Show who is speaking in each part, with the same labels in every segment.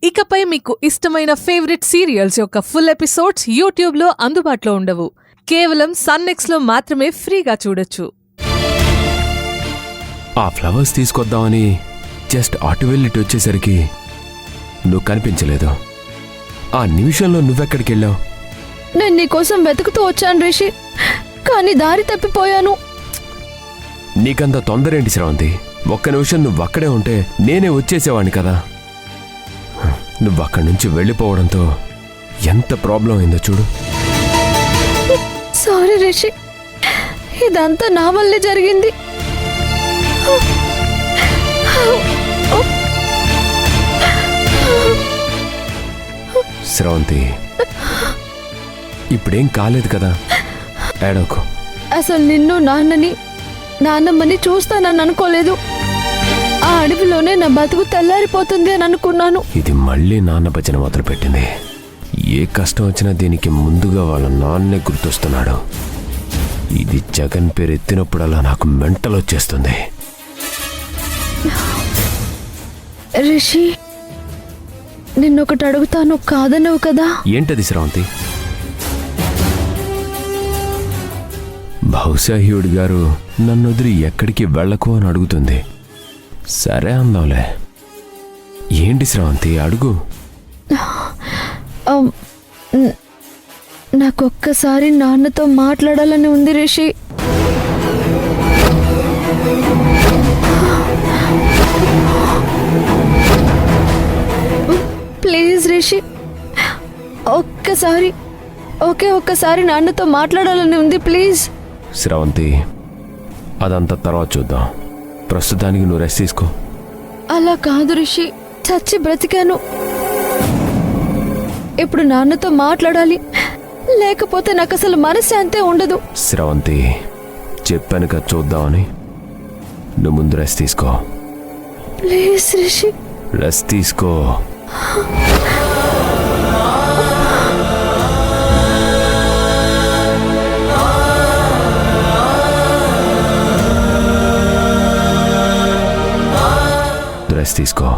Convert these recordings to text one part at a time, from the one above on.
Speaker 1: ఇకపై మీకు ఇష్టమైన ఫేవరెట్ సీరియల్స్ యొక్క ఫుల్ ఎపిసోడ్స్ యూట్యూబ్లో అందుబాటులో ఉండవు. కేవలం సన్నెక్స్లో మాత్రమే ఫ్రీగా చూడొచ్చు.
Speaker 2: ఆ ఫ్లవర్స్ తీసుకొద్దామని జస్ట్ అటు వెళ్ళిட்டு వచ్చేసరికి నువ్వు కనిపించలేదు. ఆ నిమిషంలో నువ్వెక్కడికి వెళ్ళావు?
Speaker 3: నేను నీకోసం వెతుకుతూ వచ్చాను రిషి, కానీ దారి తప్పిపోయాను.
Speaker 2: నీకంత తొందరేంటి శ్రవంతి? ఒక్క నిమిషం నువ్వక్కడే ఉంటే నేనే వచ్చేసేవాణ్ణి కదా. నువ్వక్కడి నుంచి వెళ్ళిపోవడంతో ఎంత ప్రాబ్లం అయిందో చూడు.
Speaker 3: సారీ రిషి, ఇదంతా నా వల్లే జరిగింది.
Speaker 2: శ్రవంతి, ఇప్పుడేం కాలేదు కదా, ఏడోకు.
Speaker 3: అసలు నిన్ను నాన్నమ్మని చూస్తానని అనుకోలేదు. ఆ అడవిలోనే నా బతుకు తెల్లారిపోతుంది అని అనుకున్నాను.
Speaker 2: ఇది మళ్ళీ నాన్న భజన మొదలుపెట్టింది. ఏ కష్టం వచ్చినా దీనికి ముందుగా వాళ్ళ నాన్నే గుర్తొస్తున్నాడు. ఇది జగన్ పేరు ఎత్తినప్పుడల్లా నాకు మెంటల్ వచ్చేస్తుంది.
Speaker 3: రిషి, నిన్నొకటి అడుగుతాను, కాదనవు కదా?
Speaker 2: ఏంటది శ్రవంతి? బహుశా హీవుడి గారు నన్ను వదిలి ఎక్కడికి వెళ్ళకు అని అడుగుతుంది. సరే అందాంలే. ఏంటి శ్రవంతి, అడుగు.
Speaker 3: నాకొక్కసారి నాన్నతో మాట్లాడాలని ఉంది రిషి. ప్లీజ్ రిషి, ఒక్కసారి నాన్నతో మాట్లాడాలని ఉంది, ప్లీజ్.
Speaker 2: శ్రవంతి, అదంతా తర్వాత చూద్దాం. ప్రస్తుతానికి నువ్వు రెస్ట్ తీసుకో.
Speaker 3: అలా కాదు రిషి, చచ్చి బ్రతికాను. ఇప్పుడు నాన్నతో మాట్లాడాలి, లేకపోతే నాకు అసలు మనశ్శాంతే ఉండదు.
Speaker 2: శ్రవంతి, చెప్పాను కదా చూద్దామని. నువ్వు ముందు రెస్ట్ తీసుకో.
Speaker 3: ప్లీజ్ రిషి,
Speaker 2: రెస్ట్ తీసుకో. రెస్ట్ తీసుకో.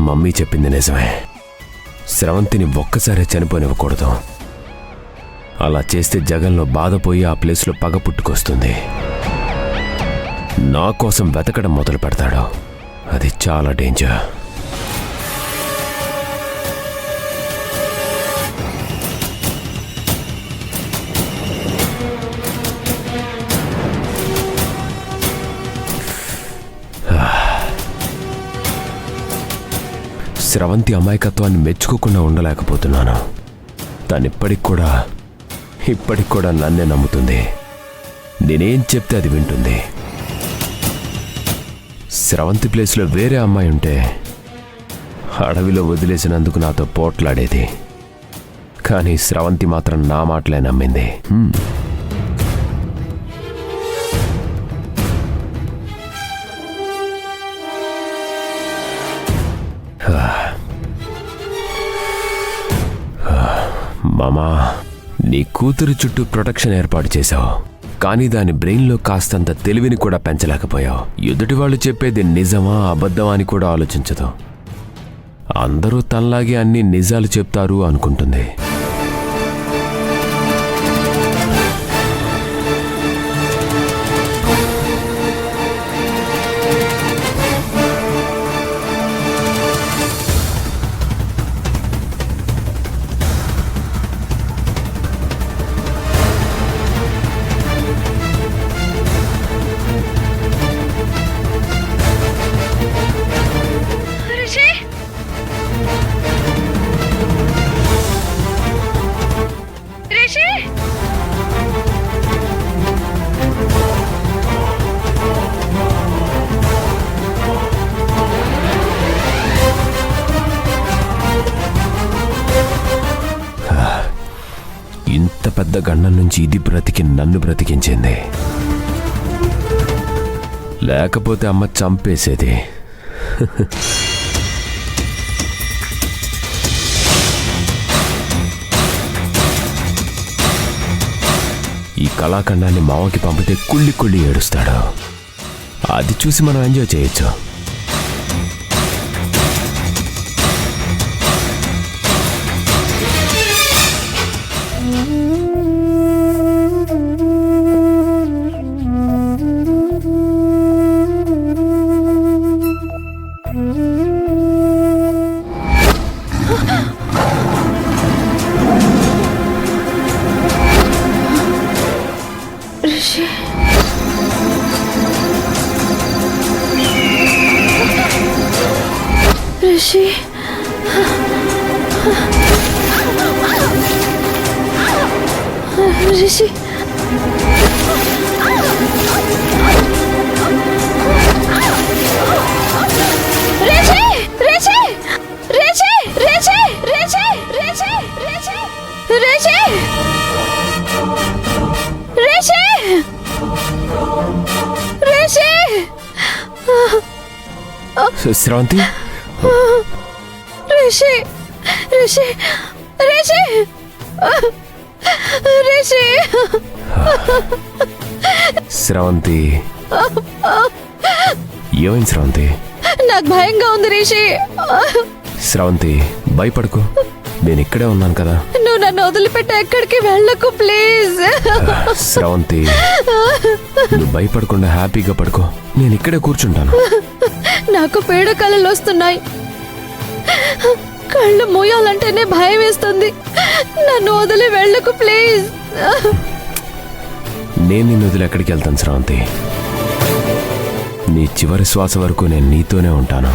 Speaker 2: మమ్మీ చెప్పింది నిజమే. శ్రవంతిని ఒక్కసారే చనిపోనివ్వకూడదు. అలా చేస్తే జగన్లో బాధపోయి ఆ ప్లేస్లో పగ పుట్టుకొస్తుంది. నా కోసం వెతకడం మొదలు పెడతాడు. అది చాలా డేంజర్. స్రవంతి అమాయకత్వాన్ని మెచ్చుకోకుండా ఉండలేకపోతున్నాను. తను ఇప్పటికి కూడా నన్నే నమ్ముతుంది. నేనేం చెప్తే అది వింటుంది. స్రవంతి ప్లేస్లో వేరే అమ్మాయి ఉంటే అడవిలో వదిలేసినందుకు నాతో పోట్లాడేది. కానీ స్రవంతి మాత్రం నా మాటలే నమ్మింది. మామా, నీ కూతురు చుట్టూ ప్రొటెక్షన్ ఏర్పాటు చేశావు, కానీ దాని బ్రెయిన్లో కాస్తంత తెలివిని కూడా పెంచలేకపోయావు. ఎదుటి వాళ్ళు చెప్పేది నిజమా అబద్ధమా అని కూడా ఆలోచించదు. అందరూ తనలాగే అన్ని నిజాలు చెప్తారు అనుకుంటుంది. పెద్ద గండం నుంచి ఇది బ్రతికి నన్ను బ్రతికించింది. లేకపోతే అమ్మ చంపేసేది. ఈ కళాఖండాన్ని మావకి పంపితే కుళ్ళి కుళ్ళి ఏడుస్తాడు. అది చూసి మనం ఎంజాయ్ చేయొచ్చు.
Speaker 3: రిషి, రిషి, రిషి, రిషి, రిషి, రిషి, రిషి, రిషి, రిషి, రిషి, రిషి, రిషి,
Speaker 2: శ్రావంతి,
Speaker 3: రిషి, రిషి, రిషి, రిషి,
Speaker 2: శ్రావంతి, ఏమైంది శ్రావంతి?
Speaker 3: నాకు భయంగా ఉంది రిషి.
Speaker 2: శ్రావంతి, భయపడకు, నేను ఇక్కడే ఉన్నాను కదా.
Speaker 3: నువ్వు నన్ను వదిలిపెట్టి ఎక్కడికి వెళ్ళకు ప్లీజ్.
Speaker 2: శ్రావంతి, నువ్వు భయపడకుండా హ్యాపీగా పడుకో, నేను ఇక్కడే కూర్చుంటాను.
Speaker 3: నాకు పీడ కళలు వస్తున్నాయి. కళ్ళు మూయాలంటేనే భయం వేస్తుంది. నన్ను వదిలి వెళ్ళకు ప్లీజ్.
Speaker 2: నేను నిన్ను వదిలి ఎక్కడికి వెళ్తాను శ్రావంతి? నీ చివరి శ్వాస వరకు నేను నీతోనే ఉంటాను.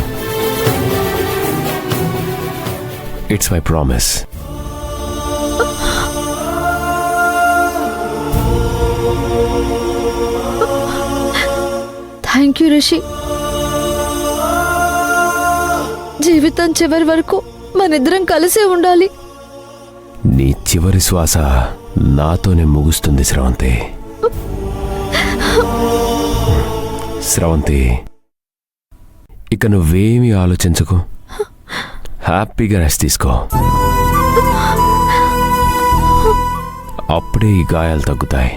Speaker 2: It's my promise.
Speaker 3: Thank you Rishi. జీవితం చివరి వరకు మనిద్దరం కలిసే ఉండాలి.
Speaker 2: నీ చివరి శ్వాస నాతోనే ముగుస్తుంది శ్రావంతి. శ్రావంతి, ఇక నువ్వేమీ ఆలోచించకు, హ్యాపీగా రెస్ట్ తీసుకో. అప్పుడే ఈ గాయాలు తగ్గుతాయి.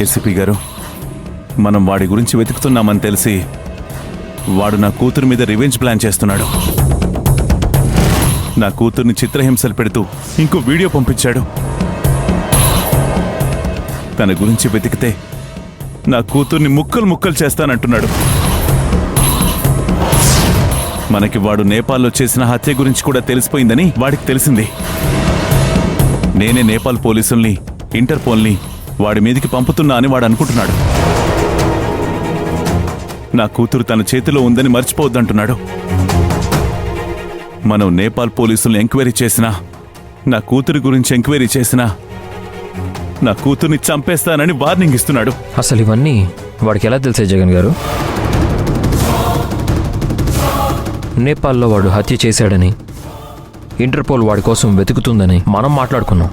Speaker 4: ఏసీపీ గారు, మనం వాడి గురించి వెతుకుతున్నామని తెలిసి వాడు నా కూతురు మీద రివెంజ్ ప్లాన్ చేస్తున్నాడు. నా కూతుర్ని చిత్రహింసలు పెడుతూ ఇంకో వీడియో పంపించాడు. తన గురించి వెతికితే నా కూతుర్ని ముక్కలు ముక్కలు చేస్తానంటున్నాడు. మనకి వాడు నేపాల్లో చేసిన హత్య గురించి కూడా తెలిసిపోయిందని వాడికి తెలిసింది. నేనే నేపాల్ పోలీసుల్ని, ఇంటర్పోల్ని వాడి మీదికి పంపుతున్నా అని వాడు అనుకుంటున్నాడు. నా కూతురు తన చేతిలో ఉందని మర్చిపోవద్దంటున్నాడు. మనం నేపాల్ పోలీసుల్ని ఎంక్వైరీ చేసినా, నా కూతురి గురించి ఎంక్వైరీ చేసినా నా కూతుర్ని చంపేస్తానని వార్నింగ్ ఇస్తున్నాడు.
Speaker 5: అసలు ఇవన్నీ వాడికి ఎలా తెలిసే జగన్ గారు? నేపాల్లో వాడు హత్య చేశాడని, ఇంటర్పోల్ వాడి కోసం వెతుకుతుందని మనం మాట్లాడుకున్నాం.